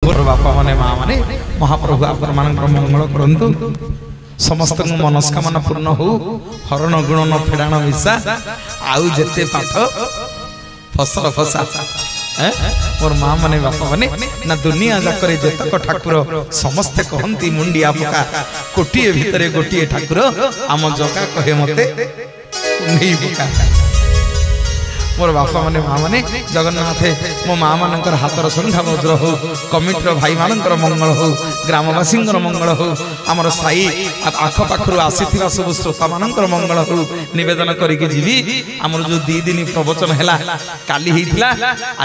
मोर बापा माने माँ माने महाप्रभु आपण मानकर मंगल करंतु समस्त मनस्कामना पूर्ण हो हरण गुणन फेड़ाण मिशा आउ जेते पाठ फसल फसा मोर माँ माने बापा माने ना दुनिया जाकर जेतक ठाकुर समस्ते कहती मुंडिया पका कोटिए भितरे गोटिए ठाकुर आम जगा कहे मते नहीं पका मोर बापा माने माँ माने जगन्नाथ मो माँ मानकर हाथर संघा वज्र हो कमिटर भाई मानकर मंगल हो ग्रामवासी मंगल हो आमर साई आखपाखर आसीथिबा सब श्रोता मानकर मंगल हो निवेदन करके जीवी आमर जो 2 दिन प्रवचन हैला काली हितला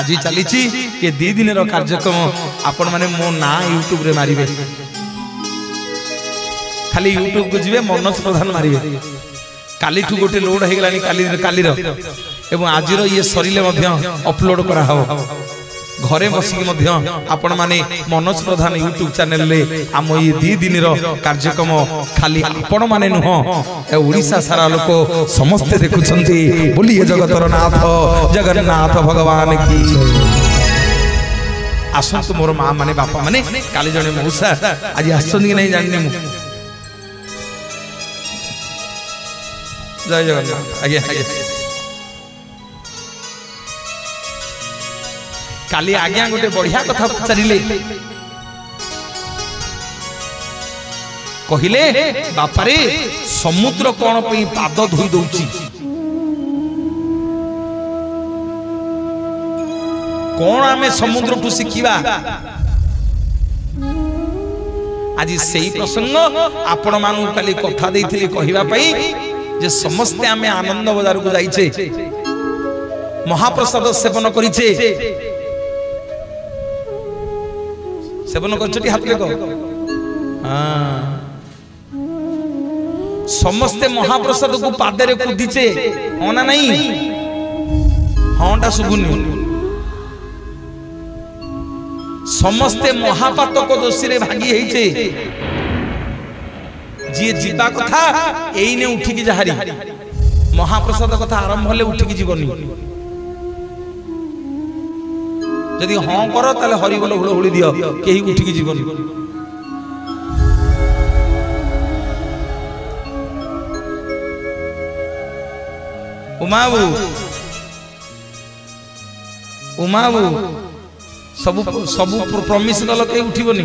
आज चली ये 2 दिन रो कार्यक्रम आपण माने मो ना यूट्यूब रे मारिबे खाली यूट्यूब को जीवे मनोज प्रधान मारिबे काली ठू गोटे लोड हो गलानी काली एवं आज ये सरिले अपलोड करा हो घरे बसिक आपण माने मनोज प्रधान यूट्यूब चैनल ले आम ये 2 दिन कार्यक्रम खाली आपण माने नुह ओडिशा सारा लोक समस्ते देखुछंती बोलिए जगतर नाथ जगन्नाथ भगवान की आसंतु मोर माँ माने बापा माने काली जने मौसा आज आसंती कि नहीं जाननी मु जय जगन्नाथ आगे आगे काली आज्ञा गोटे बढ़िया कथा पचारे कहले बापारे समुद्र कौन पे पाद धोई दौची कौन आमे समुद्र टू शिखिबा आज सही प्रसंग आपण मानु काली कथा देइथिली कहिबा पई जे समस्ते आमे आनंद बाजार को जाइछे महाप्रसाद सेवन करिछे सेवन करछटी हाथ लेको समस्ते महाप्रसाद को पादे रे कुदिछे होना नहीं हांटा सुगुनी समस्ते महापात को दोषी रे भागी हेइछे जी जीवा कथा एइने उठिकी जहारी महाप्रसाद कथा आरंभ हले उठिकी जीवनी यदि हाँ कर ताले हरि बोल हुड़हुड़ी दियो केही उठिकी जीवन उमाबू सब सब प्रमिस कल के उठिबनी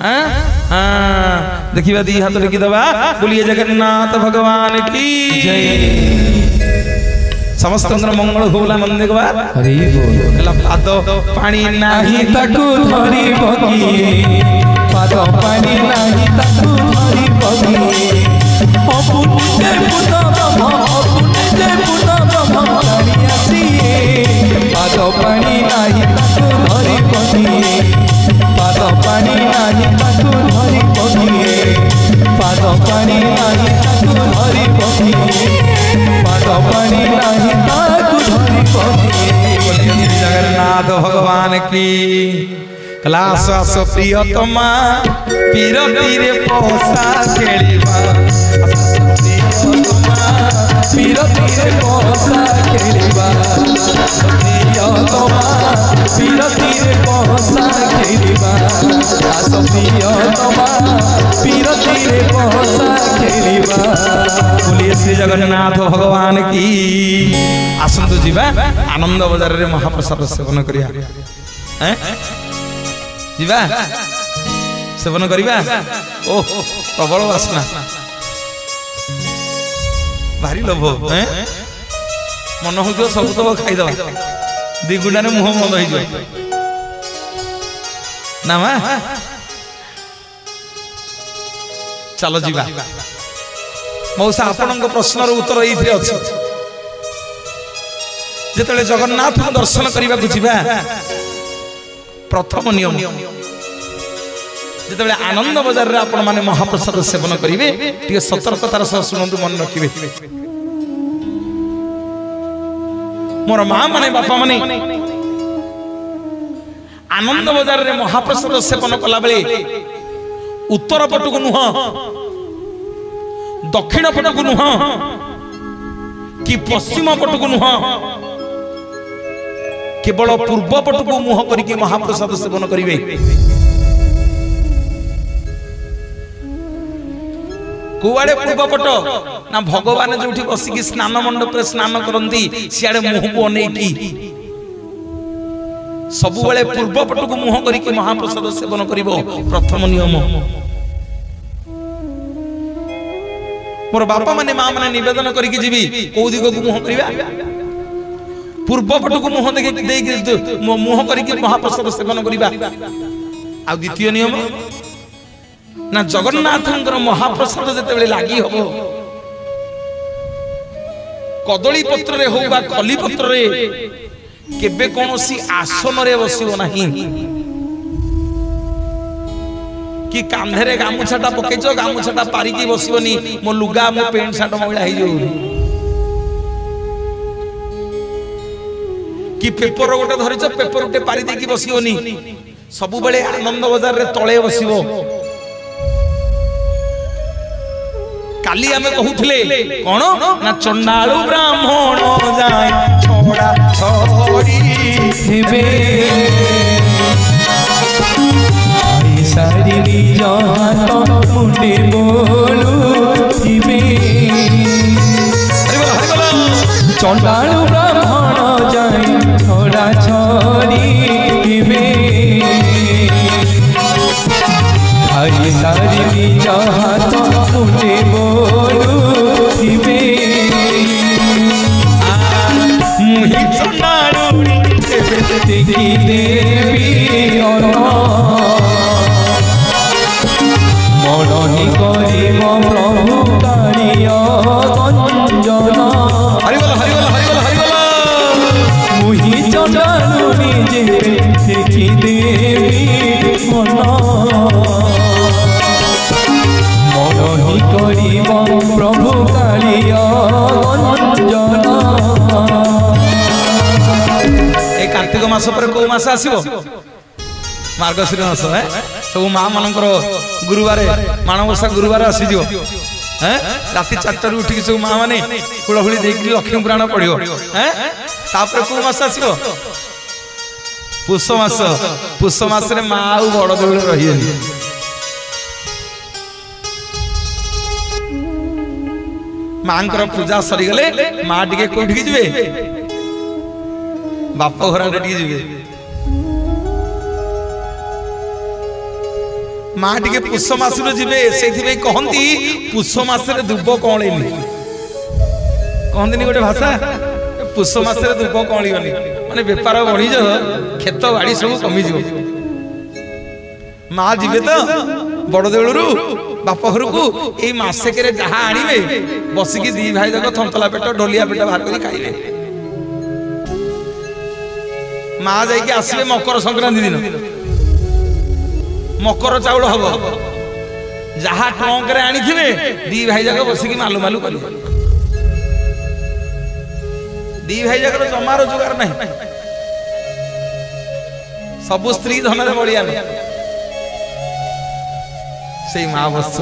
हाँ हाँ देखिबा दी हाथ लिखि दबा बोलिए जगन्नाथ भगवान की जय समस्त मंगल होला नंदे गवा हरि बोल पाद पानी नाही ताकू धरी बगी पाद पानी नाही ताकू धरी बगी अपुने पुत पानी आसी पाद पानी नाही ताकू धरी बगी पाद पानी नाही ताकू धरी बगी पाद पानी नाही ताकू धरी बगी पाद पानी नाही ताकू धरी बगी जगन्नाथ भगवान की कलास प्रियतमा पीर तीरे पोसा खेलिबा पीर तीरे पोसा खेलिबा प्रियतमा पीर तीरे पोसा खेलिबा आस प्रियतमा पीर तीरे पोसा खेलिबा बोलिए श्री जगन्नाथ भगवान की आसंतु जीवा आनंद बाजार रे महाप्रसाद सेवन करिया हैं जीवा सेवन करिबा ओ प्रबल वासना भारी लोभ हैं मन हो सब तो खाई दबा दिगुडा ने मुह बंद हो जाय ना मा चलो जीवा मौसा आपनक प्रश्न उत्तर एइथिरे अछि जेतले जगन्नाथ को दर्शन करबा को जीवा प्रथम नियम जेतले आनंद बाजार रे आपण माने महाप्रसाद सेवन करिवे टिके सतर्कतार सह सुनंतु मन रखिवे मोर मां माने बापा माने आनंद बाजार रे महाप्रसाद सेवन कला बेले उत्तर पटक नुह दक्षिण पटक नुह कि पश्चिम पटक नुह केवल पूर्व पट को मुह करके महाप्रसाद सेवन करेंगे। कुआड़े पूर्व पट ना भगवान जो बसिकी स्नान मंडप स्नान करती सियाड़े मुह को अनेकी सब बेले पूर्व पट को मुह करके महाप्रसाद सेवन करिवो प्रथम नियम। मोर बापा माने मां माने निवेदन करके जीवी को दिग को मुह करिवा पूर्व पट को मुह देके मुह करके महाप्रसाद सेवन करिवा। आ द्वितीय नियम ना जगन्नाथंकर महाप्रसाद जते बेले लागि हबो कदली पत्र रे हो बा खली पत्र रे केबे कोनोसी आसन रे बसिबो नाही कि कांधे गामुछाटा पकेच गामुछाटा पारिकी बसिबनी मो लुगा मो पेंट शर्ट मैला हो जाऊ कि पेपर गोटे धरिच पेपर गोटे पारि देकी बसिबनी सब बेले आनंद बाजार रे तळे बसिबो। काली आमे कहूथिले कोन ना चंडालु ब्राह्मण जाय छोड़ा छोड़ी हेबे सारी निजात मुंडे बोलू हिबे चंडालु ब्राह्मण जाय छोड़ा छोड़ी हेबे सारी निजात मुंडे बोलू हिबे मुहि चंडालु देखी देवी और मरणी करिब प्रभु कालिय गंजन मुहि चंडालु निजे देखी देवी मन मरणी करिब प्रभु कालिय गंजन। ए कार्तिक मास पर को मास आसीबो मार्गशीर मास है सब माँ मानकर गुरुवार माणवसा गुरुवार आसीज राति 4 उठिक सब माँ मैंने हुड़हुड़ी देख लक्ष्मी पुराण पढ़ो तापर को मास आसो पुष मास। पुष मास माँ आउ बड़ देउल रही माँ पूजा सरीगले माँ टे कौटिक जी बाप घर टे जी माँ टे पुष मास जी से कहती पुष मस दुब कौलेनी कहती गोटे भाषा पुष मस दुब कौलिबनी माने बेपार बढ़ीज खेत बाड़ी सब कमिज माँ जी तो बड़ देउलू बाप घर को यही मसेक जहाँ आने बसिकी दी भाई जाक थंतला पेट ढोलिया पेट बाहर कर खाइबे। माँ जाइए आसबे मकर संक्रांति दिन मकर चाउल हम जहा ट्रंक रे आनी थे दी भाई जाक बसिकी मालू मालू कर दी भाई जाक जमा रोजगार नहीं सब स्त्री धन बढ़िया से माँ बस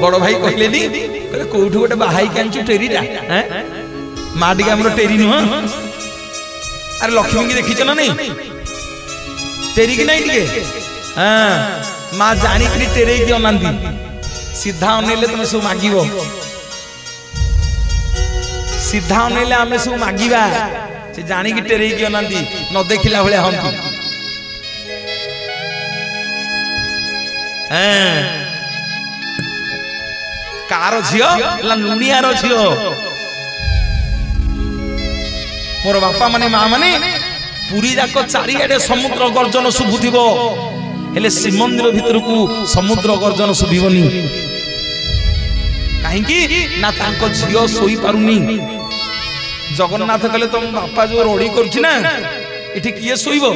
बड़ भाई कहले नी कहले कोठु गोटे बाहाई के आंचु टेरीटा माँ टी आम टेरी नुह अरे लक्ष्मी की देखी ना नहीं टेरी की नहीं टे हाँ माँ जानिक टेरे की अनांती सीधा अनेले तुम सब मागिब सीधा अनेले आम सब मागिबा से जानिक टेरे की अनांती न देखिला भाया हम कार झील लुणियार झील मोर बापा माने माँ माने पूरी जाक चारिआडे समुद्र गर्जन शुभुथिबो हेले श्रीमंदिर भितर को समुद्र गर्जन शुभिबनी काहेकि ना तांको झियो सोई पारुनी जगन्नाथ कहले तुम बापा जो रोड़ी करछि ना इठी किए सोइबो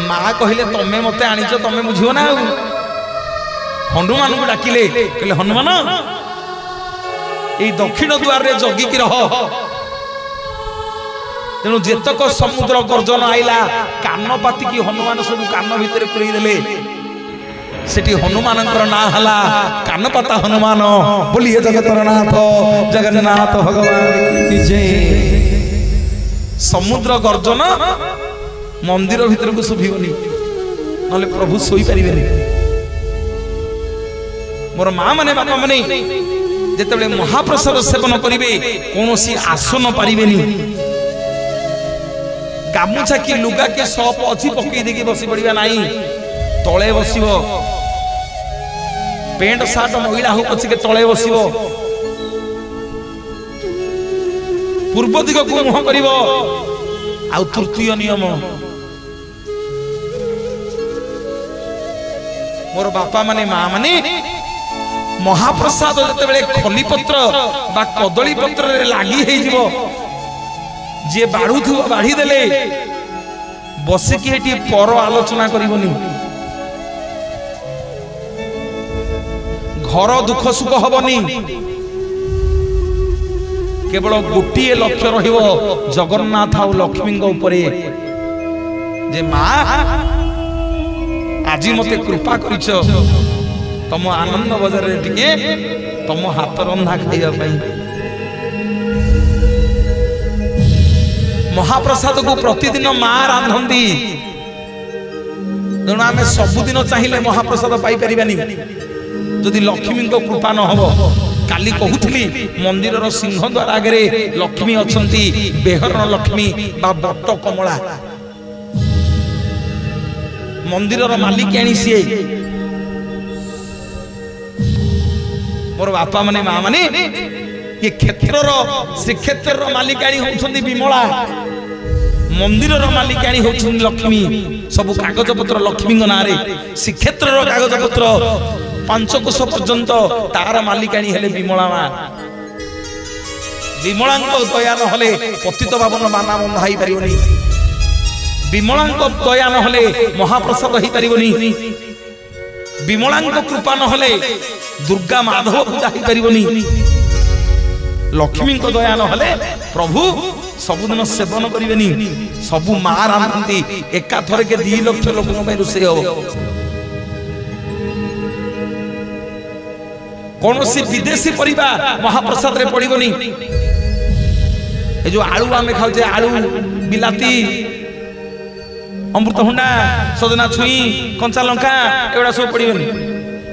माँ कहले तमे मते आनिछ तमे बुझियो ना हनुमान को डाकिले कहले हनुमान ए दक्षिण द्वार रे जगी की रह तेणु जेतक समुद्र गर्जन आइला कान पाति की हनुमान सब कान भीतर पुरई देले सेठी हनुमानंकर ना हला कानपाता हनुमान बोलिए जगतर नाथ जगन्नाथ भगवान की जय। समुद्र गर्जन मंदिर भीतर को शुभिबनी नले प्रभु सोई परिबेनी। मोर माँ माने बापा माने जेतेबेले महाप्रसाद सेवन करिवे कोनोसी आसन पारिबेनी। गामुछा की लुगा के सप अछि पकई देकी बसी पड़िबा नाही, तळे बसिबो। पेंट सार्ट महिला हो पछी के तळे बसिबो। पूर्व दिग को मुह करिवो। आ तृतीय नियम मोर बापा माने माँ माने महाप्रसाद जेतेबेले खली पत्र बा कदली पत्र रे लागि हेइ जिवो, जे बाढ़ू थु बाढ़ी देले बसिकी एटी पर आलोचना करिवनी। घर दुख सुख हबनी। केवल गोटिए लक्ष्य रहिबो जगन्नाथ आ लक्ष्मी उपरे जे माँ आज मते कृपा करिछ तम आनंद बजार रे टिके तम हाथ रंधा खाइबा पई। महाप्रसाद को प्रतिदिन माँ रांधती। तेणु आम सबुदिन चाहिए महाप्रसाद पाई परिबानी जदि लक्ष्मी को कृपा न हो। काली कहूली मंदिर सिंह द्वार आगे लक्ष्मी अछंती, बेहरण लक्ष्मी बा बट कमला। मंदिर मालिक आनी सी मोर बापा माने माँ माने ये क्षेत्र श्रीक्षेत्र मालिकाणी होउछंदी विमला। मंदिर मालिकाणी होउछंदी लक्ष्मी। सब कागज पत्र लक्ष्मी ना रे। श्रीक्षेत्र कागज पत्र 5 कोश पर्यंत तार मालिकाणी हेले विमला माँ। विमला दया न हले पतित पावन माना बंधा ही परिबनी। विमला दया न हले महाप्रसाद ही परिबनी। विमला कृपा न हले दुर्गा माधव पूजा ही परिबनी। लक्ष्मी को दया न हले प्रभु सबुदिन सेवन करेनि। सबु माँ रांधती एका थर के 2 लाख लोक रोषे हम। कौन सी विदेशी परिबा महाप्रसाद रे पड़ोनी। जो आलू आम खाऊे आलू बिलाती अमृतभंडा सजना छुई कंचा लंका एगुड़ा सब पड़ोनी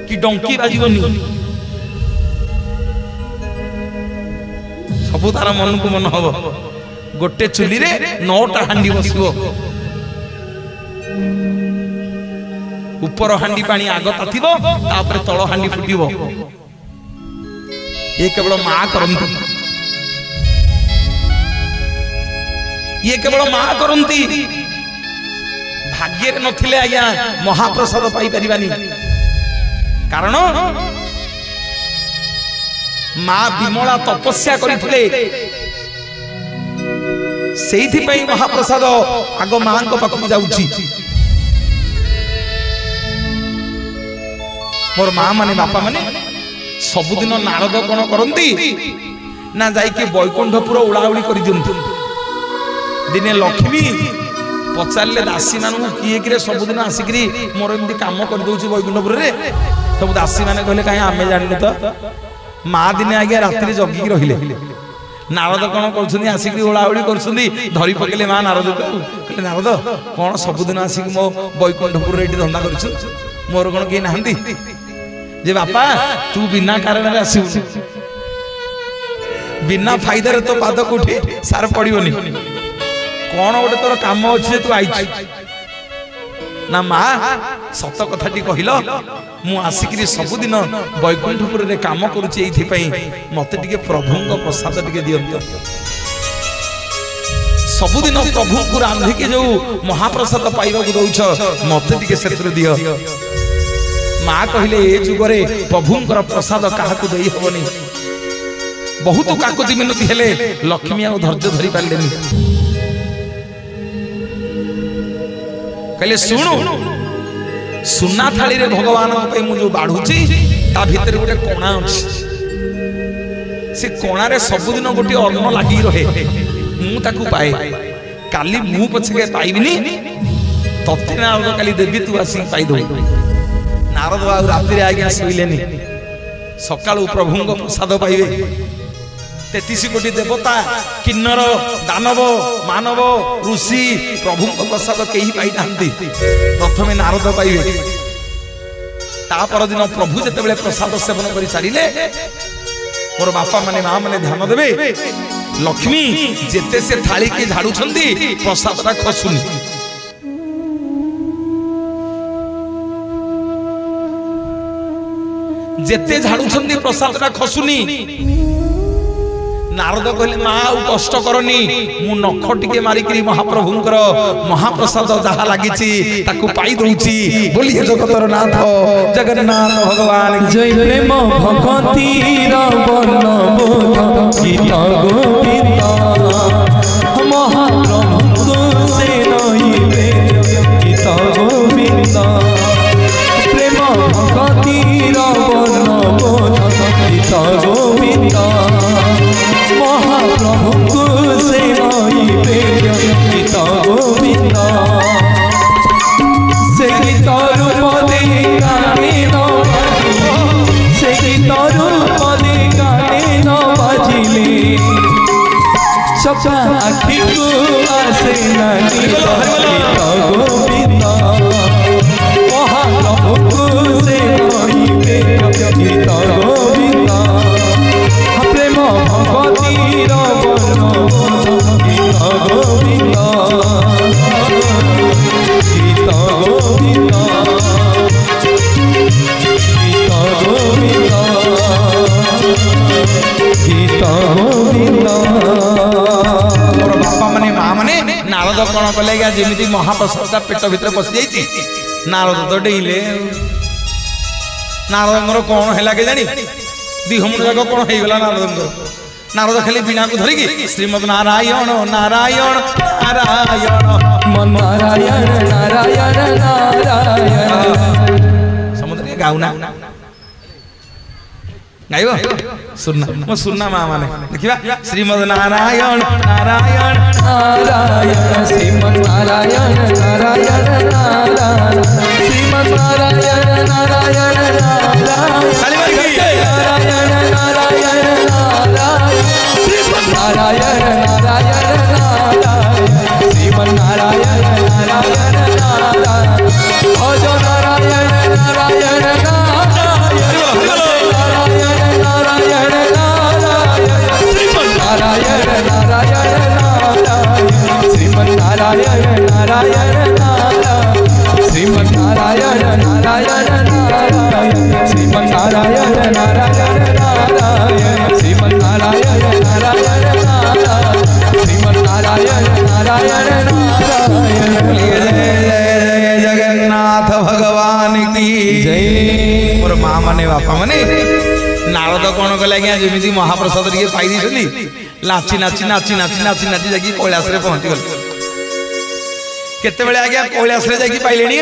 कि डंकी बाजनी। सबू तार मन को मन हम। गोटे चुली रे 9टा हांडी बसिबो। ऊपर हांडी पानी आग ताथिबो, तापर तळ हांडी फुटिबो। ये केवल माँ करंती। ये केवल माँ करंती। भाग्य नथिले आज्ञा महाप्रसाद पाई परिबानी। कारण माँ विमला तपस्या करथिले। सेइथि पई महाप्रसाद आगो माँ को पाखु जाउछि। मोर माँ माने बापा माने सबुदिन नारद कौन करती ना जाइए बैकुंठपुर उड़ाउड़ी कर दिंतु। दिने लक्ष्मी पचारे दासी मान किए कि सबुदिन आसिक मोर एमती कम कर दूसरी बैकुंठपुर में। सब दासी मैंने कहले कहीं आम जानू तो माँ दिने आज्ञा राति जगिकी रहिले। नारद कौन कर आसिक उड़ाउड़ी कर धरी पकेले माँ नारद को कहले नारद कौन सबुदिन आसिक मो बैकुंठपुर ये धंदा कर मोर कौन किए नहांती जे बापा तू बिना कारण आसू बिना फायदा तो पाद कोठी सार पड़ोनी। कौन गोटे तोर काम अच्छे तू आई ना माँ सत कथाटी कहल मु आसिक सबुदिन बैकुंठपुर रे काम करुच्ची मत टे प्रभु प्रसाद टे दिंत। सबुदिन प्रभु को रांधिकी जो महाप्रसाद पाइबा दौच मत टे से दियो। माँ कहले ए जुगरे प्रभुंकर प्रसाद क्या दे हेनी। बहुत काकुति मिनती हेले लक्ष्मी आ धैर्य धरी पारे। कहले शुणु सुना थाली रे भगवान जो बाढ़ुची ता भीतर गोटे कोणा अच्छी। से कोणारे सबुदिन गोटे अन्न लगी रहे मुझे पाए। काली मु पछके पाइबिनी तते ना काली देवी तू आसी पाइदो। नारद बाबू राति आज्ञा शुइलेनी सकाळू प्रभु प्रसाद पाइबे 33 कोटी देवता किन्नर दानव मानव ऋषि प्रभु प्रसाद कहीं पाई नांती प्रथमे नारद पाइबे तापर दिन प्रभु जेतेबेले प्रसाद सेवन करि सारिले मोर बापा माने मां माने ध्यान देबे लक्ष्मी जेते से थाली के झाड़ू छंदी प्रसादटा खसुनी जेते झाड़ू छंदी प्रसादटा खसुनी नारद कहले मां आ कष्ट करनी मु नख टिके मारिकरी महाप्रभुंकर महाप्रसाद जहा लागिची ताकू पाई दउची बोलिए जगतर नाथ जगन्नाथ भगवान जय प्रेम भक्ति रवन बोध गीत गोविंद महाप्रभु से नइबे गीत गोविंद प्रेम भक्ति रवन बोध गीत गोविंद महाप्रभु से नइबे गीत गोविंद से गीत रूप देखाने न से गीत रूप देखाने न बाजिले सपा आखि को आसे नहीं गीत गोविंद महाप्रभु से नइबे गीत गोविंद प्रेम भक्ति रवन गीत गोविंद गीत गोविंद गीत गोविंद गीत गोविंद मोर बापा माने मां माने नारद कोन कले गया जेमिति महाप्रसाद पेट भीतर पसि जाईची नारद तो डेइले नारदंगर कोन हैला के जानी दिहमुन जाक कोन हेइ गला नारदंगर नारद खाली बीणा को धरिकी श्रीमद नारायण नारायण नारायण मन नारायण नारायण नारायण समुद्र गाउना गाइबो सुनना मो सुनना मां माने देखिबा श्रीमद नारायण नारायण नारायण श्रीमन नारायण नारायण नारायण श्रीमन नारायण नारायण नारायण नारायण नारायण नारायण श्रीमन नारायण नारायण नारायण श्रीमन नारायण नारायण नारायण भज नारायण नारायण नारायण नारायण नारायण नारायण श्रीमन नारायण नारायण नारायण श्रीमन नारायण नारायण नारायण श्रीमन नारायण नारायण नारायण श्रीमन नारायण नारायण नारायण श्रीमन नारायण नारायण नारायण जय जगन्नाथ भगवान की जय मोर मां माने बापा माने नारद कोन कले गया जेमिति महाप्रसाद टिके पाई दिसली नाची नाची नाची नाची नाची नाची जाकी कैलाश रे पहुंची गल केते बेले आ गया कैलाश रे जाकी पाइलेनी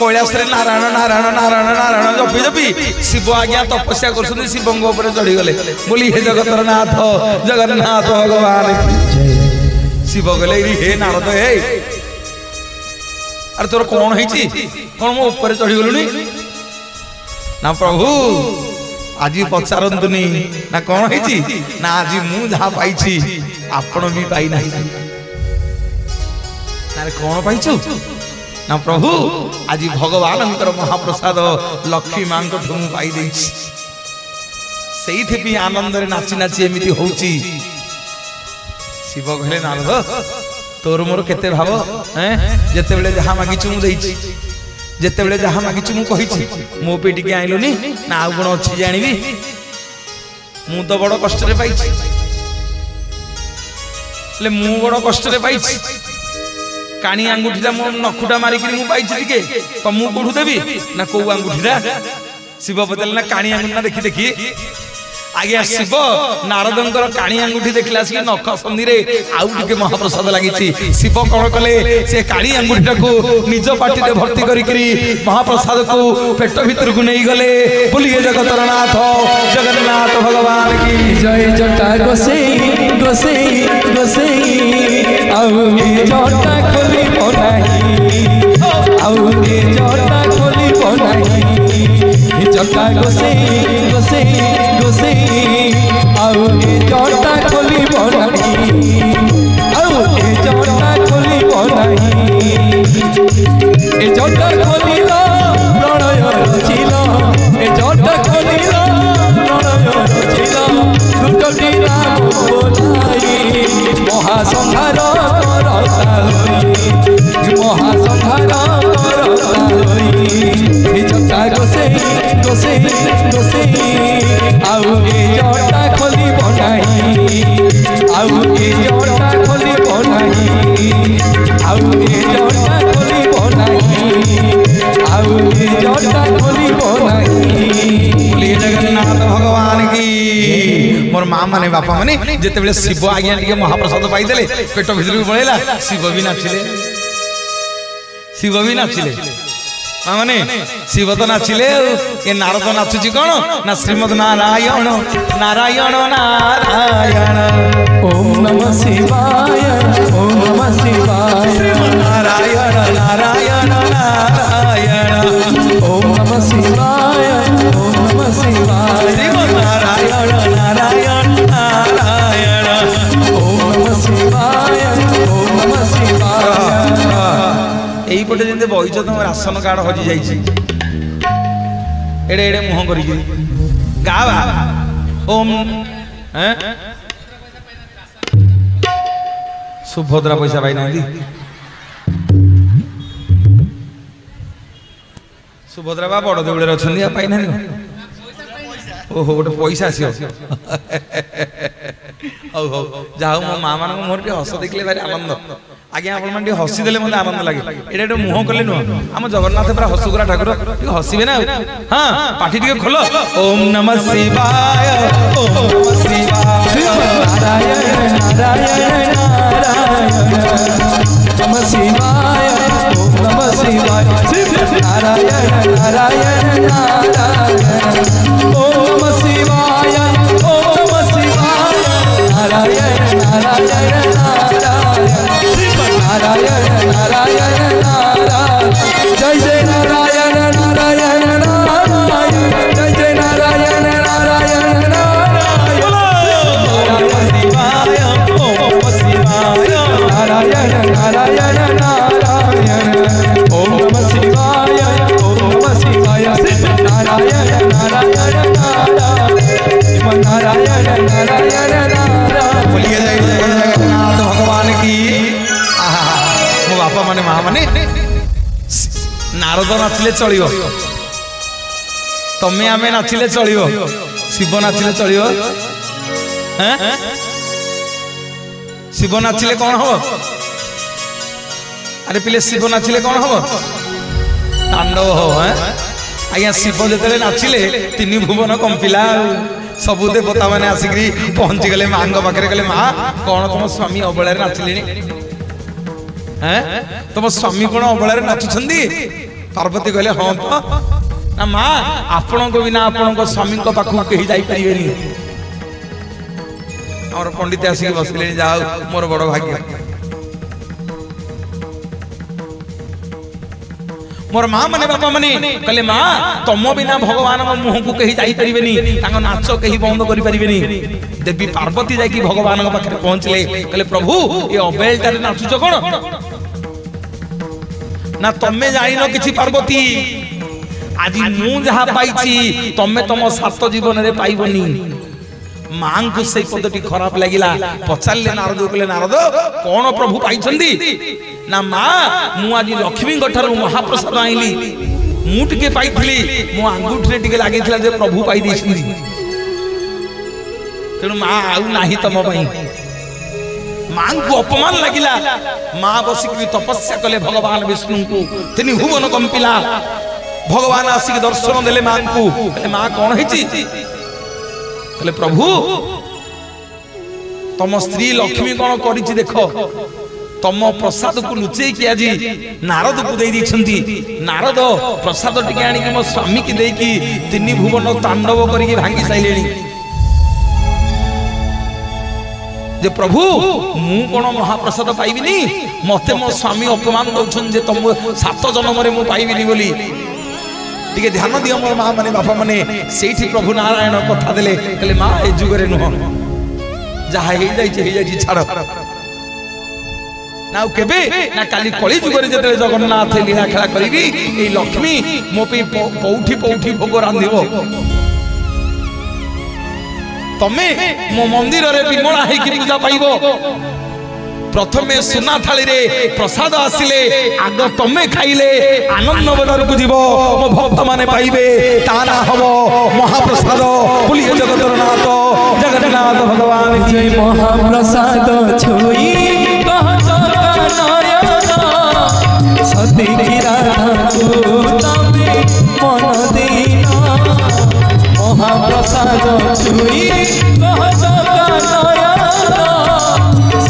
कैलाश रे नारायण नारायण नारायण नारायण जपी जपी शिव आ गया तपस्या करसुनी शिवंग ऊपर चढ़ी गले बोली हे जगतर नाथ जगन्नाथ भगवान शिव गले हे नारद हे अरे तोर कौन है कौन मो ऊपर चढ़ी गलुनी ना प्रभु आज पचारतुनी ना कौन है ना आज मु जहा पाई आपण भी पाई ना कौन पाइछु ना प्रभु आज भगवान महाप्रसाद लक्ष्मी मां को ठुम पाई देछि सेइथि आनंद रे नाची नाची एमिति होउची शिव कहले नारद तोर मोर केते भाव हैं जेते बेले जहा मागिछु मु देछि जेते बेले जहा मागिछु मु कहिछि मो पेटी के आइलोनी ना आ गुण अछि जानिबी मु तो बड़ कष्ट रे पाइछि ले मु बड़ कष्ट रे पाइछि कानी अंगुठीटा मो नखुटा मारिकरी मु पाइछि टिके तो मु कोठु देबी ना को अंगुठीटा शिव बदल ना कानी अंगुठा देखि देखि आगे शिव नारदंकर काणी अंगुठी देखला से नख संधि रे आउ टिके महाप्रसाद लागिछि शिव कोन कले से काणी अंगुठीटा को निज पाटी रे भर्ती करी करी महाप्रसाद को पेट भीतर को नहीं गले बोलिए जगतर नाथ जगन्नाथ भगवान की जय जटा गोसेई गोसेई गोसेई आउ ए जटा खोली बनाई आउ ए जटा खोली बनाई जटा गोसेई गोसेई गोसेई आउ ए जटा खोलिब नाही आउ ए जटा खोलिब नाही ए जटा खोलिल प्रणय रचिल ए जटा खोलिल प्रणय रचिल दुटटी नाम बोलाई महासंहार करता होई महासंहार करता होई ए जटा गोसेई गोसेई गोसेई आउ ए जटा खोलिब नाही आउ ए जटा खोलिब नाही आउ ए जटा खोलिब नाही आउ ए जटा खोलिब नाही। बोलिए जगन्नाथ भगवान की। मोर माँ माने बापा माने जिते बेले शिव आज्ञा टिके महाप्रसाद पाइदेले पेट भितर भी पळेला शिव भी नाचिले शिव भी नाचिले माँ माने शिव तो नाचिले ये नारद नाचुची कोन ना श्रीमद नारायण नारायण नारायण ओम नमः शिवाय ओम नमः शिवाय नारायण नारायण नारायण ओम नमः शिवाय ओम नमः शिवाय श्रीमद नारायण नारायण नारायण ओम नमः शिवाय ओम नमः शिवाय। यही पटे जेंते बहिच तुम राशन कार्ड हजि जाइछि एडे एडे मुह करी गावा ओम हैं सुभद्रा पैसा पाई ना सुभद्रा बा बड़ देउळे अछंदी पाई ना ओहो गोटे पैसा आसियो हौ हौ जाओ मो माँ मान मोर टे हस देखले भारी आनंद आज्ञा आपण मान टे हसी देले मते आनंद लागे एडे एडे मुह कले नु हम जगन्नाथ पूरा हसुगरा ठाकुर टे हसीबे ना हां पाठी टे खोलो ओम नमः शिवाय ओम नमः शिवाय नारायण नारायण नारायण नमः शिवाय ओम नमः शिवाय नारायण नारायण नारायण ओम नमः शिवाय ओम नमः शिवाय नारायण नारायण नारायण नारायण नारायण जय जय नारायण नारायण नारायण जय जय नारायण नारायण नारायण शिवाय ओम नमः शिवाय नारायण नारायण नारायण ओम नमः शिवाय ओम नमः शिवाय नारायण नारायण नारायण नारायण नारायण नारायण। बोलिए जय जगन्नाथ भगवान की। मो बापा माने माँ माने नारद नाचिले चलियो तमे आमे नाचिले चलियो शिव नाचिले चलियो हैं शिव नाचिले कौन हो अरे पिले शिव नाचिले कौन हो तांडव हो हैं आज्ञा शिव जेते नाचिले तीन भुवन कंपिला सबु देवता मैंने आसिकी पहुंची गले माँ पाखे कहले माँ कौन तुम स्वामी अबला नाचिले तुम स्वामी कौन अबला नाचुंट पार्वती कहले हाँ तो ना माँ आपण को बिना आपण स्वामी पाखक कहीं जापरि आम पंडित आसिक बसले जाओ मोर बड़ भाग्य मोर माँ माने बापा माने कहले माँ तुम बिना भगवान मुह को कहीं जापरि नाच कहीं बंद करें देवी पार्वती जाकि भगवान पाखे पहुंचले कहले प्रभु ये अबेलटारे नाचुच कौन ना तमे जाइन कि पार्वती आज मु जहा पाई तमे तुम सात जीवन में पाइबनी माँ को से पदटी खराब लगिला पचारे नारद कहले नारद कौन प्रभु पाई ना माँ मु आज लक्ष्मी ठारू महाप्रसाद आईली मु टिके पाई मो आंगुठी टिके लगे प्रभु पाई तेणु माँ आउ नाही तम माँ को अपमान लगिला माँ बसिक तपस्या कले भगवान विष्णु को तीन भुवन कंपिला भगवान आसिक दर्शन देले माँ को माँ कौन है प्रभु तम स्त्री लक्ष्मी कौन कर देख तम प्रसाद को लुचे कि आज नारद को दे नारद प्रसाद टिके आनिक मो स्वामी की देकी तीन भुवन तांडव करके भांगी साइले जे प्रभु मु कौन महाप्रसाद पाइबिनी मते मो स्वामी अपमान दौछन जे तुम 7 जन्म रे मु पाइबिनी बोली टिके ध्यान दियो मोर माँ माने बापा माने सेठी प्रभु नारायण कथा देले कहले माँ ए जुगरे नुह जहा हे जाई छाड़ ना केबे ना काली कली जुगरे जते जगन्नाथ लीला खेला करिबी ए लक्ष्मी मो पे पौठी पौठी भोग रांधिबो तमे मो मंदिर रे बिमला हे की पूजा पाइबो प्रथमे सुना थाली रे प्रसाद आसिले आग तमे खाइले आनंद बजार को जीव मो भक्त माने पाइबे ताना हबो महाप्रसाद बोलिए जगन्नाथ जगन्नाथ भगवान जय महाप्रसाद छुई सती की राधा को तमे मन दीना महाप्रसाद छुई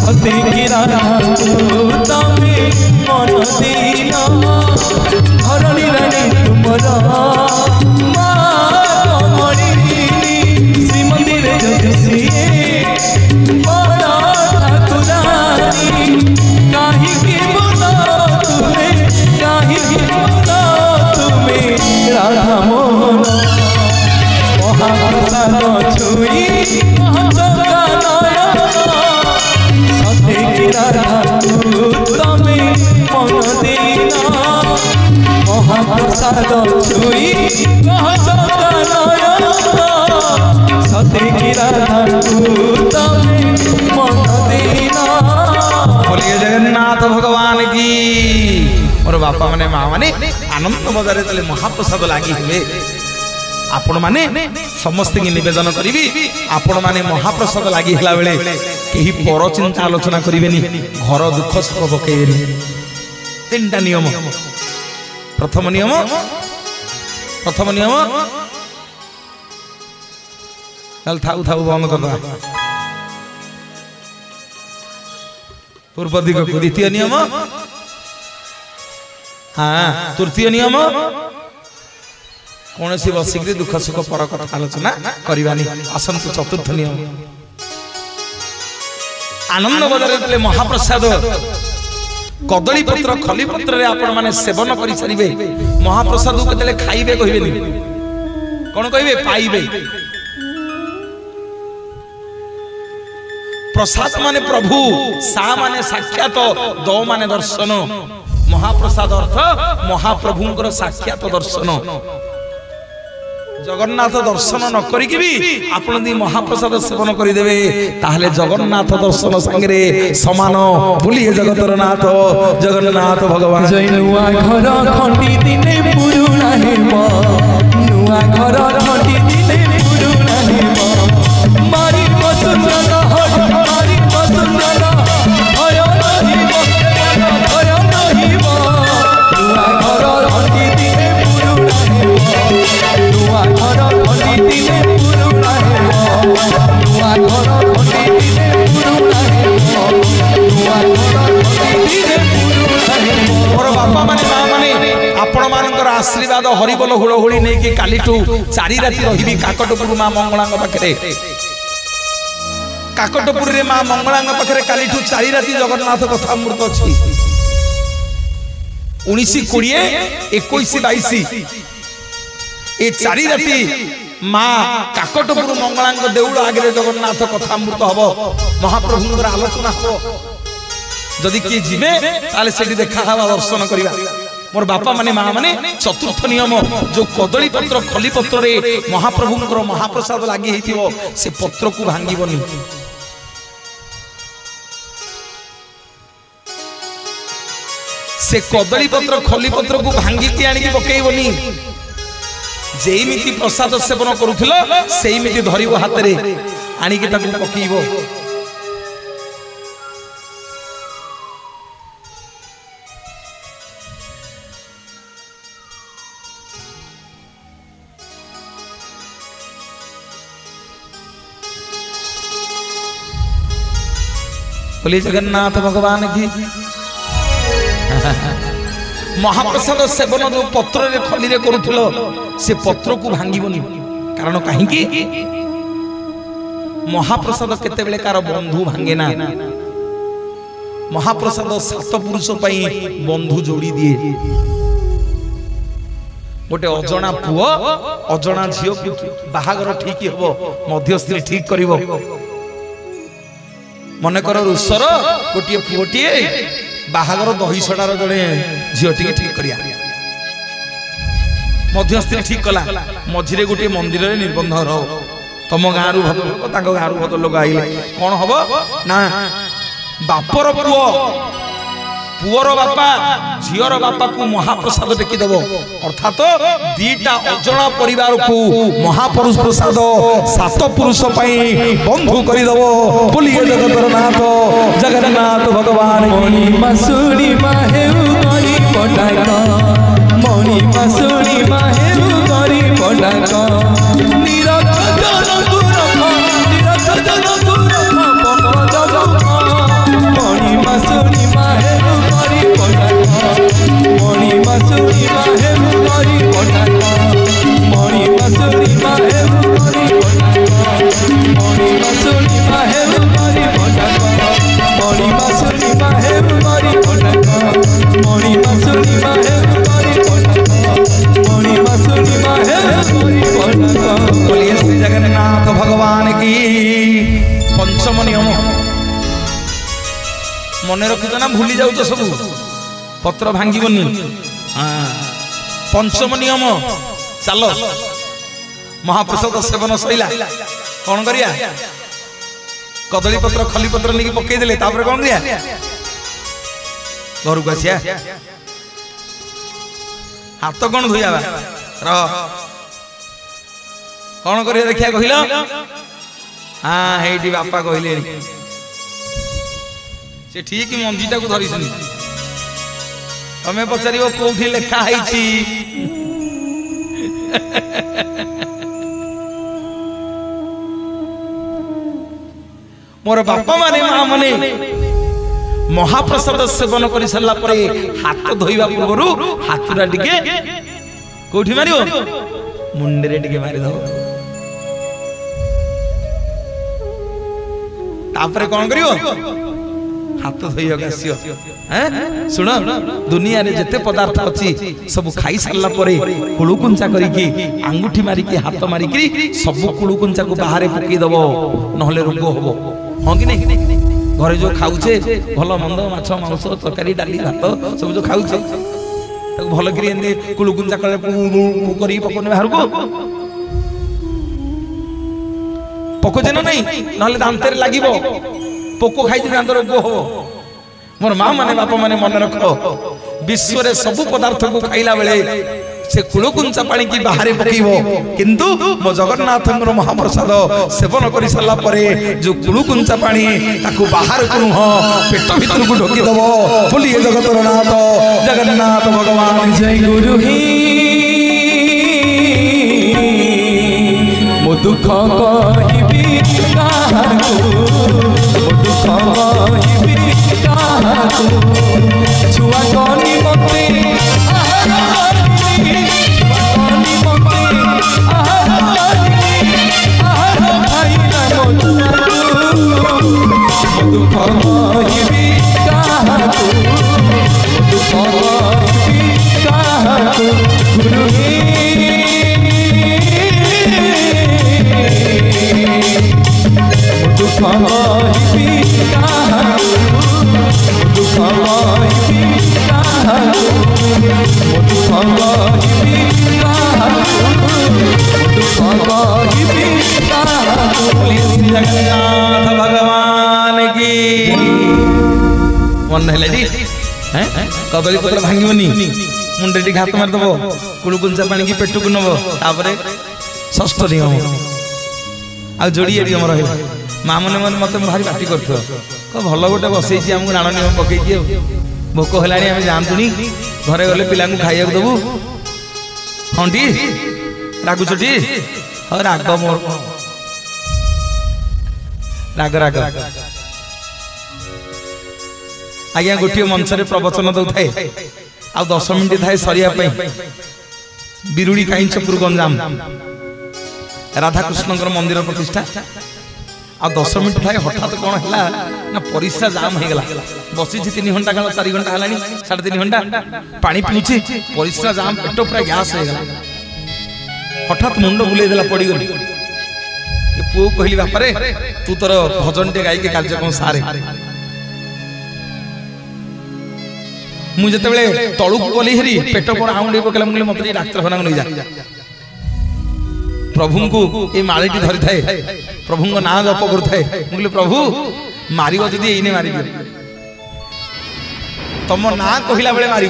सती की राधा को तमे मन दीना धरणी रानी तुमर श्रीमंदिर जगसिए बड़ा ठाकुरानी काहे राधा मोहन महाप्रसाद छुई सती की राधा तमे मन दीना महाप्रसाद छुई सती की राधा तमे मन दीना। बोलिए जगन्नाथ भगवान की। और बापा माने माँ माने आनंद बजार तले महाप्रसाद लगी हुए आपण माने समस्त की निवेदन करी आपण माने महाप्रसाद लगी हला बेले केही पर चिंता आलोचना करिवेनी घर दुख सुख पकेइबेनी तीनटा नियम। प्रथम नियम चल थाउ थाउ बंद कर दो पूर्व दिग को। द्वितीय नियम हाँ तृतीय नियम कौन सी बसिक दुख सुख पर कथा आलोचना करवानी। आसंतु चतुर्थ नियम आनंद बजार महाप्रसाद कदली पत्र खली पत्र रे आपण माने सेवन करि सारिबे महाप्रसाद को केतले खाइबे कहिबेनी कोन कहिबे पाइबे। प्रसाद माने प्रभु सा माने साक्षात दो माने दर्शन महाप्रसाद अर्थ महाप्रभुंकर साक्षात दर्शन। जगन्नाथ दर्शन न करिकि भी आपण दी महाप्रसाद सेवन करि देबे ताहले जगन्नाथ दर्शन संगे समान। बोलिए जगतर नाथ जगन्नाथ भगवान। जय नुआ घर खंडी दिने पुरुना हेमा नुआ घर खंडी दिने पुरुना हेमा मारी वसुंधरा हट मारी वसुंधरा भय नहीं भय नहीं नुआ घर खंडी दिने पुरुना हेमा नुआ घर खंडी दिने पुरुना हेमा नुआ घर खंडी दिने पुरुना हेमा नुआ घर खंडी दिने पुरुना हेमा। मोर बापा माने माँ माने आपण मानकर आशीर्वाद हरिबोल हुड़हुड़ी नहीं कि कालीठू चारि राति रहिबी काकटपुर माँ मंगलांग पाखरे। काकटपुर रे माँ मंगलांग पाखरे कालीठू चारि राति जगन्नाथ कथा अमृत अछि 19 20 21 22 ए चारि राति माँ काकटपुर मंगलांग देउल आगे जगन्नाथ कथा अमृत हबो महाप्रभुंकर आलोचना हबो। जदि किए जीवे ताले सेठी देखा हवा दर्शन करिबा। मोर बापा माने माँ माने चतुर्थ नियम जो कदली पत्र खली पत्र रे महाप्रभुंकर महाप्रसाद लागि हेतिबो से पत्र को भांगिबोनी। से कदली पत्र खली पत्र को भांगी आनिकी पकेइबोनी। जेमिति प्रसाद सेवन करूथिलो सेमिति धरिबो हाथ रे आनिकी ताकू पकेइबो। बोलिए जगन्नाथ भगवान की। महाप्रसाद सेवन जो पत्र रे खली रे करूथिलो से पत्र को भांगिबोनी कारण कहीं महाप्रसाद केते बेले कार बंधु भांगे ना। महाप्रसाद सात पुरुष पई बंधु जोड़ी दिए। गोटे अजणा पुओ अजणा झील बाहागर ठीक हम मध्यस्थी ठीक कर मन कर रुषर गोटे पुओटे बाहागर दही सड़ार जड़े झीटी ठीक करिया मध्यस्थी ठीक कला मझिरे गोटे मंदिर निर्बंध रहो तम गाँव गाँव भद्रलोक आइले कौन हम ना बापर पुओ पुअर बापा झीर बापा को महाप्रसाद टेकीदेव अर्थात दीटा अजणा परिवार को महापुरुष प्रसाद 7 पुरुष बंधु करदेव बोलिए जगतर नाथ जगन्नाथ भगवान मणि मासुड़ी माहेउ गरी पटाक मणि मासुड़ी माहेउ गरी पटाक निरंजन तुरख निरंजन तुरख मणि मासुड़ी माहेउ मणि मासुड़ी माहेउ गरी पटाक मणि मासुड़ी माहेउ गरी पटाक मणि मासुड़ी माहेउ गरी पटाक मणि मासुड़ी माहेउ गरी पटाक मणि मासुड़ी माहेउ गरी पटाक मणि मासुड़ी माहेउ गरी पटाक। बोलिए श्री जगन्नाथ भगवान की। पंचम नियम मन रखिच ना भूली जाऊच सब पत्र भांगीबनी। पंचम नियम चलो महाप्रसाद सेवन सैला कौन करिया कदली पत्र खली पत्र नहीं पकई देले तापर कौन करिया घर को आसिया हाथ कौन धोया रह कौन करिया देखिया कहल। हाँ हेटी बापा कहले से ठीक मंजीटा को धरी तमें पचार कौटी लेखा मोर बापा माने मां माने महाप्रसाद सेवन कर सारा हाथ धोइबा पूर्व हाथटा टिके कौटी मारियो मुंडे टिके मारिदो तापर कौन करियो हाथ धोइक आसियो। शुण दुनिया रे जेते पदार्थ अच्छी सब खाई सारा कुलुकुंचा करिकी आंगुठी मारिकी हाथ मारिकी सब कुलुकुंचा को बाहर पकई दब नहले रोग हम हाँ कि नहीं घरे जो खाऊचे भल मंद माछ मांस तरकारी डाली भात सब जो खाऊचे भल कि कुलुकुंचा कर पकने बाहर को पकोचे ना नहीं नहले दांत लगे पोको खाई दांत रोग हम। मोर माँ माने बापा माने मन रख विश्व रे सबु पदार्थ को खाइला बेले से कुलुकुंचा पानी की बाहर पकईबो किंतु मो जगन्नाथ महाप्रसाद सेवन कर सारा जो कुलुकुंचा पानी ताकू बाहर को नुह पेट भीतर को ढोकी दब बोलिए जगतर नाथ जगन्नाथ भगवान जय गुरु ही मो दुख कहिबी काहाकू मो दुख कहिबी काहाकू छुआ कनी मते आहार छुआ कनी मते आहार खाइला मो दुख कहिबी काहाकू मो दुख कहिबी काहाकू गुरु जगन्नाथ भगवान की। मन है कदली पत्र भांगनी मुंडे टी हाथ मारिदेव कुलुकुंचा पानी की पेट को नब तापर षष्ठ नियम आ जोड़िए नियम रहा माँ मैंने मैंने मत भारी पार्टी कर भल गोटे बसई आमको राण नियम पकई भोक है आम जातुनी घरे गले पिला खाइक देवु हाँ टी रागुचटी हाँ राग मोर राग राग आज्ञा गोटे मंच प्रवचन दौ थाए आ 10 मिनिट थाए सरिया बिरुड़ी काईचपुर गंजाम राधाकृष्ण मंदिर प्रतिष्ठा आ 10 मिनिट थाए हठात कौन है ना परिस्रा जाम हो गला बसी 3 घंटा काल 4 घंटा है 3.5 घंटा पानी पीछे परिस्रा जाम पेट पूरा गैस हो गला हठात मुंड बुले देला पड़गली पुओ कहली बापारे तू तोर भजन टे गाई के कार्यक्रम सारे मुझे तलू गली हेरी पेट कौन आउंडे पकड़ा मुझे मत डाक्तरखाना नहीं जा प्रभु को ये माड़ी धरी थाए प्रभु ना जप करुए मुझे प्रभु मार जदि ये मार तुम ना कहला बेले मार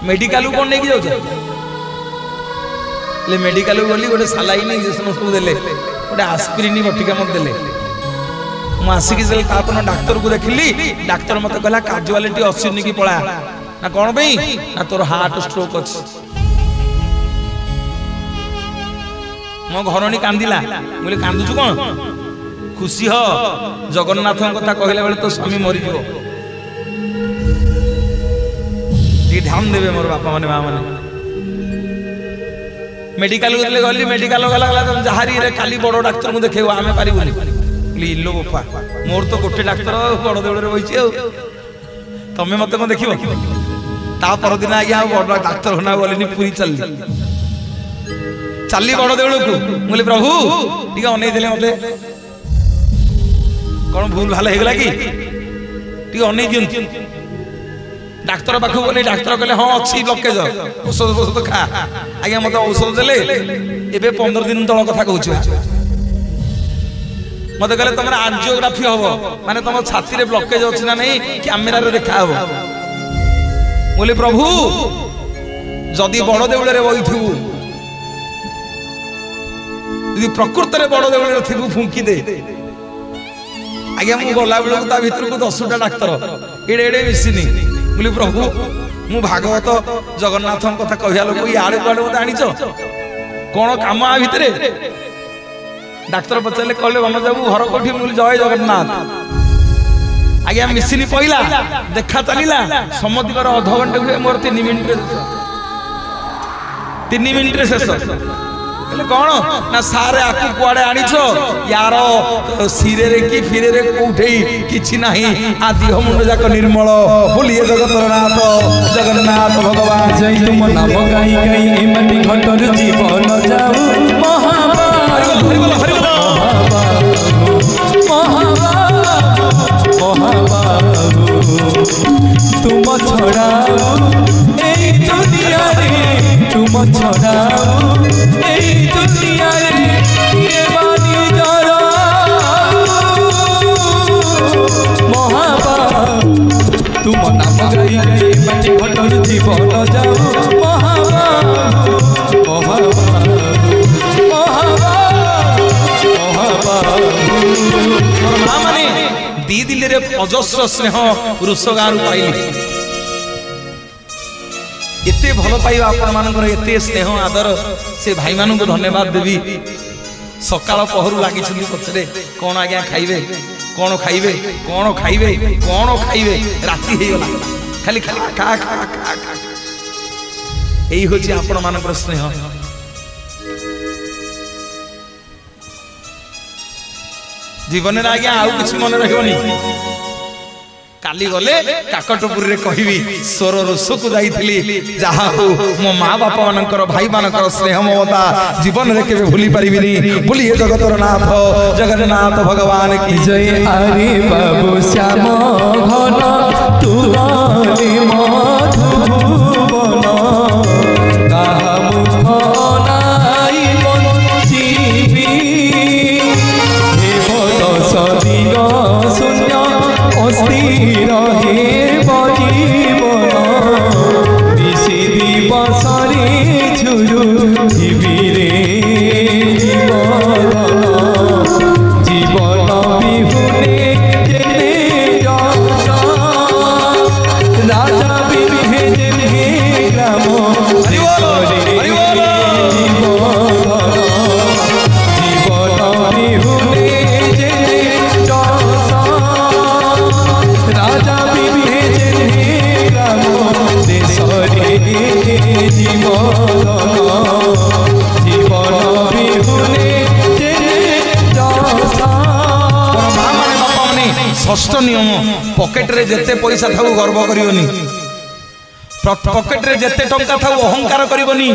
मेडिकल कौन नहीं जाऊ मेडिकल गली गोटे सालाइन इंजेक्शन सब देले गोटे आस्पिरिन बटिका मत देले मु आसिक तापन डाक्तर को देखिली डाक्तर मत कहला काजुआलिटी 80 की पड़ा ना कौन भाई ना तोर हार्ट स्ट्रोक अच्छी मो घरणी कांदिला मुझे कांदुचु कौन खुशी हो जगन्नाथ कथा कहला बेले तो स्वामी मरी जीवो ध्यान देवे मोर बापा माने माँ माने मेडिकल गली मेडिकल गला जहारी काली बड़ डाक्तर को देखे आम पारू इलो बोपा मोर तो गोटे डाक्तर बड़ देवल बही तमें मत कौन देख परदिन आज्ञा बड़ डाक्तर खाना गली पूरी चली बड़ देवल को मुझे प्रभु टी अन मत कौन भूल भाल होगला कि अन दिखाँ डाक्तर पाखु गली डाक्तर कहले हाँ अच्छी ब्लकेज औषध औषध खा आज्ञा मत औषध देले एबे 15 दिन तल कथा कहूँ मत कहले तुम आंजियोग्राफी हम माने तुम छाती रे ब्लकेज अच्छी ना नहीं कैमेरा रे देखा हम बोले प्रभु जदि बड़ देउल रे बही थू यदि प्रकृत रे बड़ देउल रे थी फुंकी दे आज्ञा मु गला बेलू ता भीतर को 10टा डाक्तर एडे एडे मिसिनी बोली प्रभु मु भागवत जगन्नाथ कथा कहया लोक यारे कुआडे मत आनिच कौन काम आ भितर डाक्तर पचारे कहले बन जाबू घर कोठी बोली जय जगन्नाथ आज्ञा मिसिनी पइला देखा चलीला समतिकर अध घंटे हुए मोर 3 मिनिट रे शेष कौन ना सारे आकु कुआडे आनिछ यार सिरे रे कि फिरे रे कोठे किछि नाही आ देह मुंड जाक निर्मल बोलिए जगतनाथ जगन्नाथ भगवान जय तुम नाम गाई गाई एमती घटर जीवन जाऊ तुम छड़ाऊ ए दुनिया रे तुम छड़ाऊ ए दुनिया रे ये बानी जरा महाबाबू तुम नाम गाई गाई माटी घटर जीवन जाऊ महाबाबू महाबाबू माने दी दिल्ली रे अजस्र स्नेह रुषगार पाइली एते भल पाइबा आपण मानकर एते स्नेह आदर से भाई मानू को धन्यवाद देवी सकाळ पहरु लागि छथि पछरे कोन आज्ञा खाइबे कोन खाइबे कोन खाइबे कोन खाइबे राती हे गला खाली खाली खा खा खा खा एई होची आपण मानकर स्नेह जीवन में आज्ञा आउ किसी मन रही काली गले काकटपुर रे कहबी स्वर रोष को जाइथिली जहा हो मो माँ बापा मानकर भाई मानकर स्नेह ममता जीवन रे केबे भूली परिबिनी बोलिए जगतर नाथ जगन्नाथ भगवान की जय अरे बाबू श्याम घन तुलसी मधुबन ताहा मुख नाई बंचिबी सदिन शून्य अस्थिर हे जीवन निशी दिवसरे झुरु रे जीवन जीवन बिहुने राजा बिहे ग्राम षष्ठ नियम पॉकेट रे जेते पैसा थाऊ गर्व करियोनी पॉकेट रे जेते टंका था अहंकार करबनी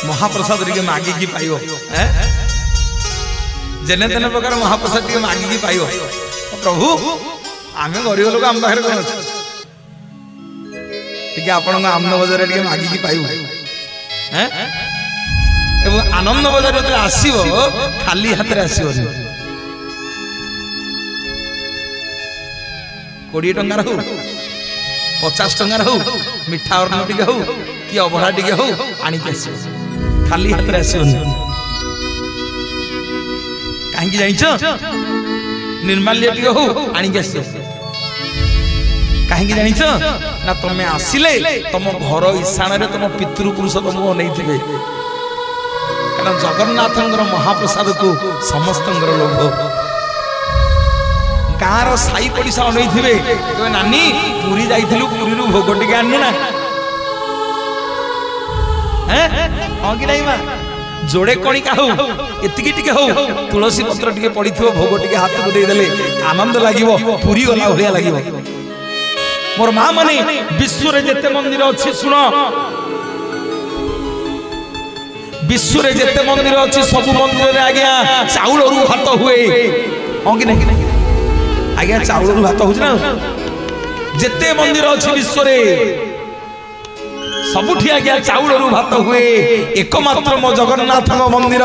महाप्रसाद टिके मागी की पाइबो जेने तेने प्रकार महाप्रसाद टिके मागी की पाइबो प्रभु आमे गरीब लोक आम पाखरे कोन अछि टिके आपन आनंद बजार टिके मागी की पाइबो हैं एवं आनंद बजार जे आसीबो खाली हाथ रे आसीबो 20 टंका हो 50 टंका हो मिठा और टिके हो कि अबढ़ा टिके हो आनी के आसीबो खाली हाथ रे आसीबो काहे कि जानिछ निर्माल्य टिके हो आनी के आसीबो काहे कि जानिछ ना तमे आसिले तम घर ईशान रे तम पितृपुरुष तुमको नै थिबे कारण जगन्नाथंकर महाप्रसाद को समस्तंकर लोभ कार साई पड़िसा अनै थिबे कहबे नानी पुरी जाइथिलु पुरी रु भोग टिके आन्नु ना हैं हां कि नै मा जोड़े कणिका हो एतिकी टिके हो तुलसी पत्र टिके पड़िथिबो भोग टिके हाथ को दे देले आनंद लागिवो पुरी गला होया लागिवो मोर मां माने विश्व रे जेते मंदिर अछि सुनो विश्व रे जेते मंदिर अछि सब मंदिर रे आज्ञा चाउल रु भात हुए हां कि नै आज्ञा चाउल रु भात होछ ना जेते मंदिर अछि विश्व रे सबुठी आज्ञा चाउल रु भात हुए एकमात्र मो जगन्नाथ मंदिर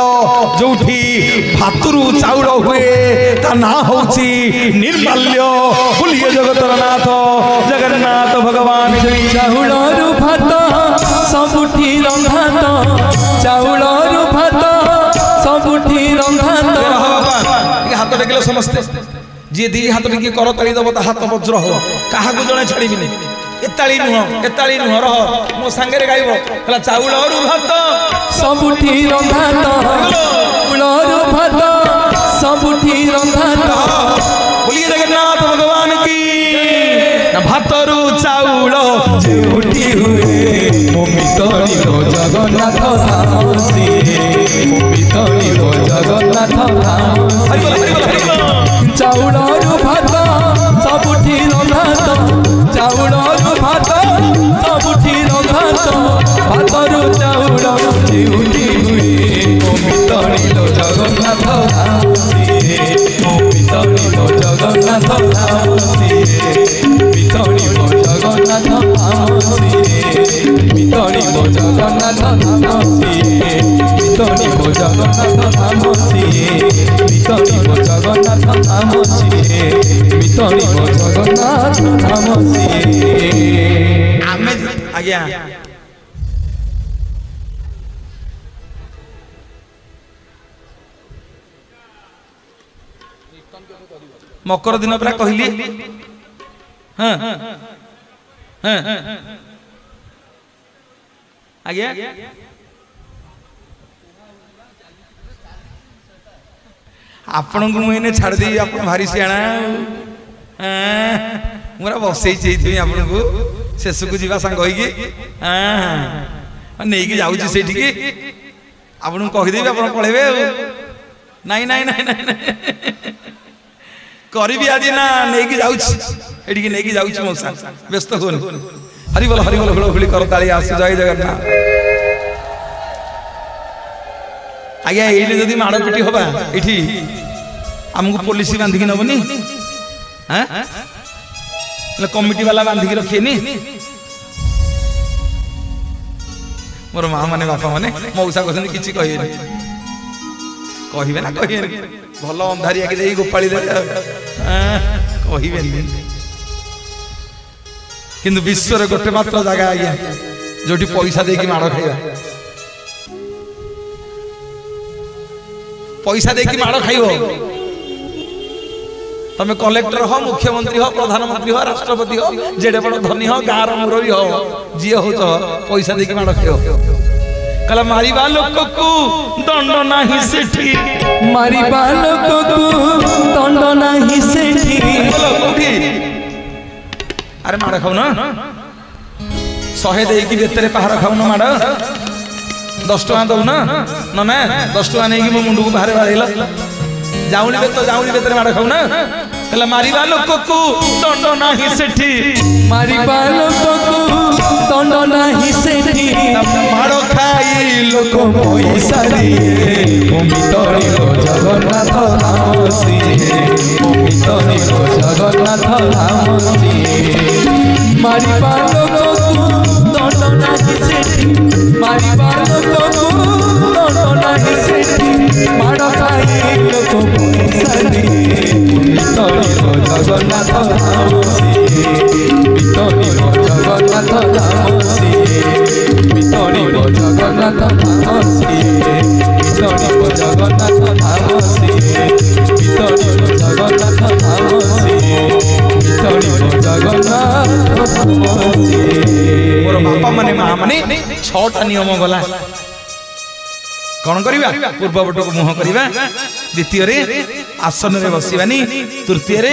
जोठी भातरु चाउल हुए ता ना होची निर्माल्य बोलिए जगतर नाथ जगन्नाथ भगवान चाउल रु भात सबुठी रंधात चाउल रु भात सबुठी रंधात हाथ देखले समस्ते जे दी हाथ टिके कर तळी दब ता हाथ वज्र हो काहा को जणे छाड़ीबिनी एताली नुह रह मो संगे रे गाइबो कहला चाउल और भात सबुठी रंधात चाउल और भात सबुठी रंधात बोलिए जगन्नाथ भगवान की भातरु चाउल जेउठी हुए मोमितनी रो जगन्नाथ धाम से मोमितनी रो जगन्नाथ धाम चाउल और भात सबुठी रंधात चाउल और भात सबुठी रंधात भातरु चाउल जेउठी हुए मोमितनी रो जगन्नाथ धाम से मोमितनी रो जगन्नाथ धाम से मितनी रो जगन्नाथ धाम से मितनी रो जगन्नाथ धाम से मितनी रो जगन्नाथ धाम से मितनी रो जगन्नाथ धाम से मितनी रो जगन्नाथ धाम से आमे आज्ञा मकर दिन परा कहली हाँ हाँ आज्ञा आपण को मुझे छाड़ दी आप भारी सियाणा मुरा बसई चाहिए आपण को शेष को जीवा सांग होगी नहीं कि जाऊँ से आपन कहीदेवी आप पलैबे नाई नाई नाई नाई करी आज ना नहीं जाऊँगी नहीं जाऊँ मौसा व्यस्त हो हरिबोल हुलहुली कर ताली आस जय जगन्नाथ आज्ञा ये जदि माड़ पिटी हवा ये आमको पुलिस बांधिकी नबनी कमिटी वाला बांधिकी रखेनी मोर माँ माने बापा माने मौसा कहते किसी कहे ना कहे भल अंधारिया के गोपाली कहे किंतु विश्व गोटे मात्र जगह आज्ञा जो पैसा देकी माड़ खाइबा पैसा देकी माड़ खाइब तमें कलेक्टर हो मुख्यमंत्री हो प्रधानमंत्री हो राष्ट्रपति हो जेडे बड़ धनी हो गाँव मुरबी हो जी हो पैसा देकी माड़ खाइब कला मारिबा लोक को दंड नाही सेठी मारिबा लोक को दंड नाही सेठी अरे माड़ खाऊ ना 100 देकी बेतरे पहाड़ खाऊ ना माड़ 10 टका दऊ ना न ना 10 टका नहीं कि मो मुंड को बाहर बाड़ेला जाउनी बेत तो जाउनी बेतरे माड़ खाऊ ना ହେଲେ ମାରିବା ଲୋକକୁ ଦଣ୍ଡ ନାହିଁ ସେଠି ମାରିବା ଲୋକକୁ ଦଣ୍ଡ ନାହିଁ ସେଠି ମାଡ଼ ଖାଇ ଲୋକ ପଇସା ଦିଏ ମିତଳିବ ଜଗନ୍ନାଥ ଧାମ ସିଏ ମିତଳିବ ଜଗନ୍ନାଥ ଧାମ ସିଏ ମାରିବା ଲୋକକୁ ଦଣ୍ଡ ନାହିଁ ସେଠି ମାରିବା ଲୋକକୁ ଦଣ୍ଡ ନାହିଁ ସେଠି ମାଡ଼ ଖାଇ ଲୋକ ପଇସା ଦିଏ ମିତଳିବ ଜଗନ୍ନାଥ ଧାମ ସିଏ ମିତଳିବ ଜଗନ୍ନାଥ ଧାମ ସିଏ ମିତଳିବ ଜଗନ୍ନାଥ ଧାମ ସିଏ ମିତଳିବ ଜଗନ୍ନାଥ ଧାମ ସିଏ ମିତଳିବ ଜଗନ୍ନାଥ ଧାମ ସିଏ ମିତଳିବ ଜଗନ୍ନାଥ ଧାମ ସିଏ। ମୋର ବାପା ମାନେ ମା ମାନେ 6ଟା ନିୟମ ଗଲା कौन करिबा पूर्वपट को मुह करिबा द्वितीय रे आसन रे बसिबानी तृतीय रे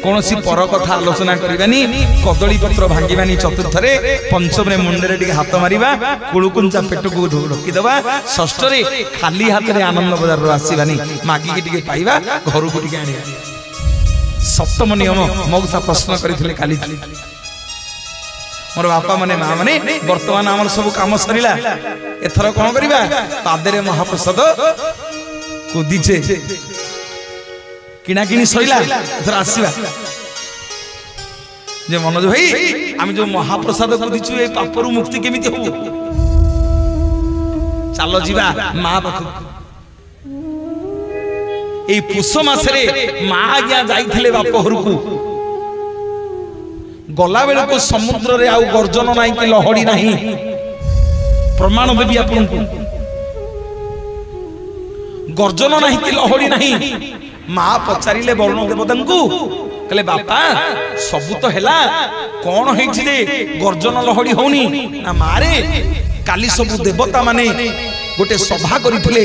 कोनोसी पर कथा आलोचना करिबानी कदली पत्र भांगिबानी चतुर्थ रे पंचम रे मुंडे रे टिके हाथ मारिबा कुळुकुंचा पेट को ढोकी दबा षष्ठ रे खाली हाथ रे आनंद बाजार रो आसीबानी मागी के टिके पाइबा घर को टिके आनिबा सप्तम नियम मौसा प्रश्न करिथिले काली मोर बापा माने माँ माने वर्तमान आमर सब काम सरिला एथर कौन करिबा पादरे महाप्रसाद कुदीचे किना किनी सरिला एथर आसीबा जे मनोज भाई आम जो महाप्रसाद कुदीचु ए पापरु मुक्ति केमिति हो चलो जीवा माँ पाखु ए पुष मासरे माँ आज्ञा जाइथिले बाप घरकू गला बेले को समुद्र रे आउ गर्जन नहीं कि लहड़ी नहीं प्रमाण देवी आपन को गर्जन नहीं कि लहड़ी नहीं माँ पचारिले वरुण देवता को कहले बापा सबु तो हैला कौन हेछि रे गर्जन लहड़ी होनी ना मारे काली सब देवता माने गोटे सभा करिथिले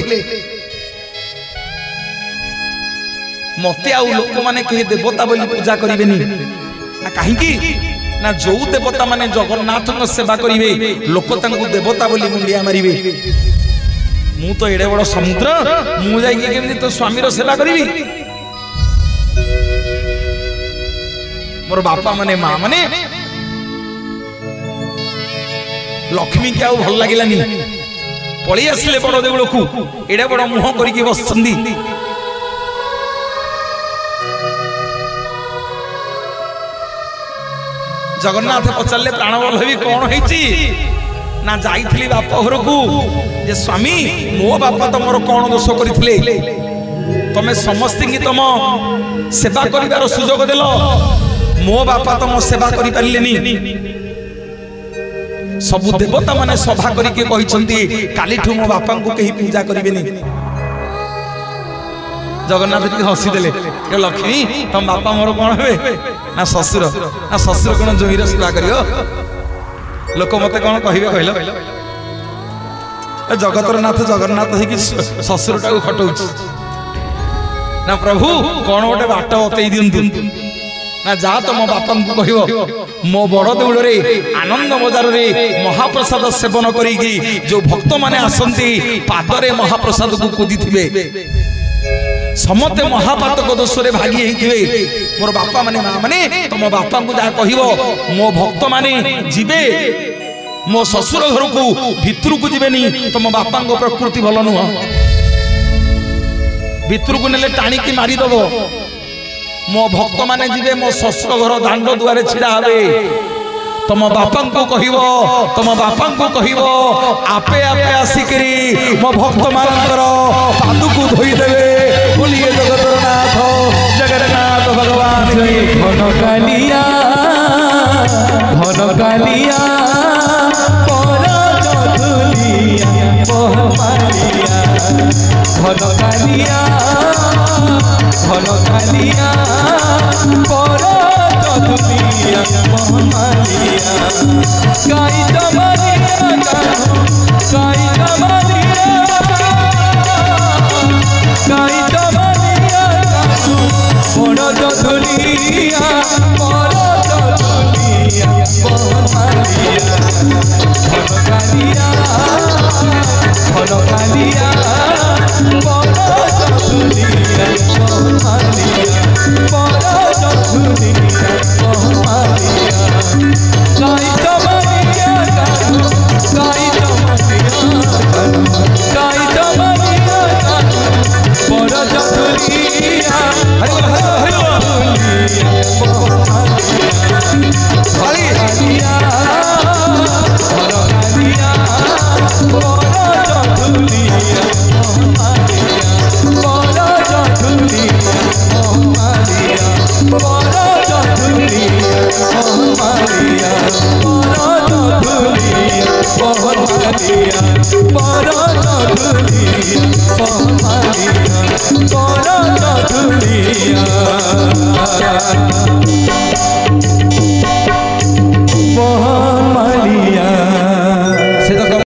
मते आउ लोक माने के देवता बोली पूजा करिवेनी ना कहीं ना जो देवता माने जगन्नाथ सेवा करेंगे लोक देवता बोली मुंडिया मारे मु तो एडे बड़ समुद्र मु जाइए तो स्वामी सेवा करी मोर बापा माने माँ माने लक्ष्मी के आउ भल लगिलानी पलि आसिले बड़ देवल को एडे बड़ मुह करके बसंदी जगन्नाथ पचारे प्राणवल्लभी कौन है ना जाइथिली बाप घर को जे स्वामी मो बापा तुमर कौन दोष करथिले तमे समस्त की तुम सेवा करिवार सुजोग देल मो बापा तुम सेवा करि पारिलेनी सबु देवता माने सभा करिके कहिसंती कालीठू मो बापा को कहीं पूजा करिवेनी जगन्नाथ जी हसी देले लक्ष्मी तुम बापा मोर कौन हे ना ससुर कौन जोईर सेवा करियो लोक मते कौन कहिबे कहलो जगतर नाथ जगन्नाथ है कि ससुर टाको खटौछ ना प्रभु कौन गोटे बाट बतई दियंतु ना जा तो मो बापा को कहियो मो बड़ देउल रे आनंद बजार रे महाप्रसाद सेवन करिकी जो भक्त माने आसंती पादरे महाप्रसाद को कुदी थिबे समते महापातक दोष रे भागी हेतिबे मोर बापा माने माँ माने तुम बापा को जा कहिबो मो भक्त माने जिबे मो ससुर घर को भितर को जिबेनी तुम बापा को प्रकृति भल नुह भितर को नेले टाणी की मारी दबो मो भक्त माने जिबे मो ससुर घर दांड दुआरे छिड़ा हबे तुम बापा को कहिबो आपे आपे आसिकरी मो भक्त मानकर पादु को धोई देबे बोलिए जगन्नाथ भगवान घन कालिया पर चधुलिया बहमालिया घन कालिया पर चधुलिया बहमालिया गाई बड़ चधुलिया बहमालिया घन कालिया बड़ चधुलिया बहमालिया बड़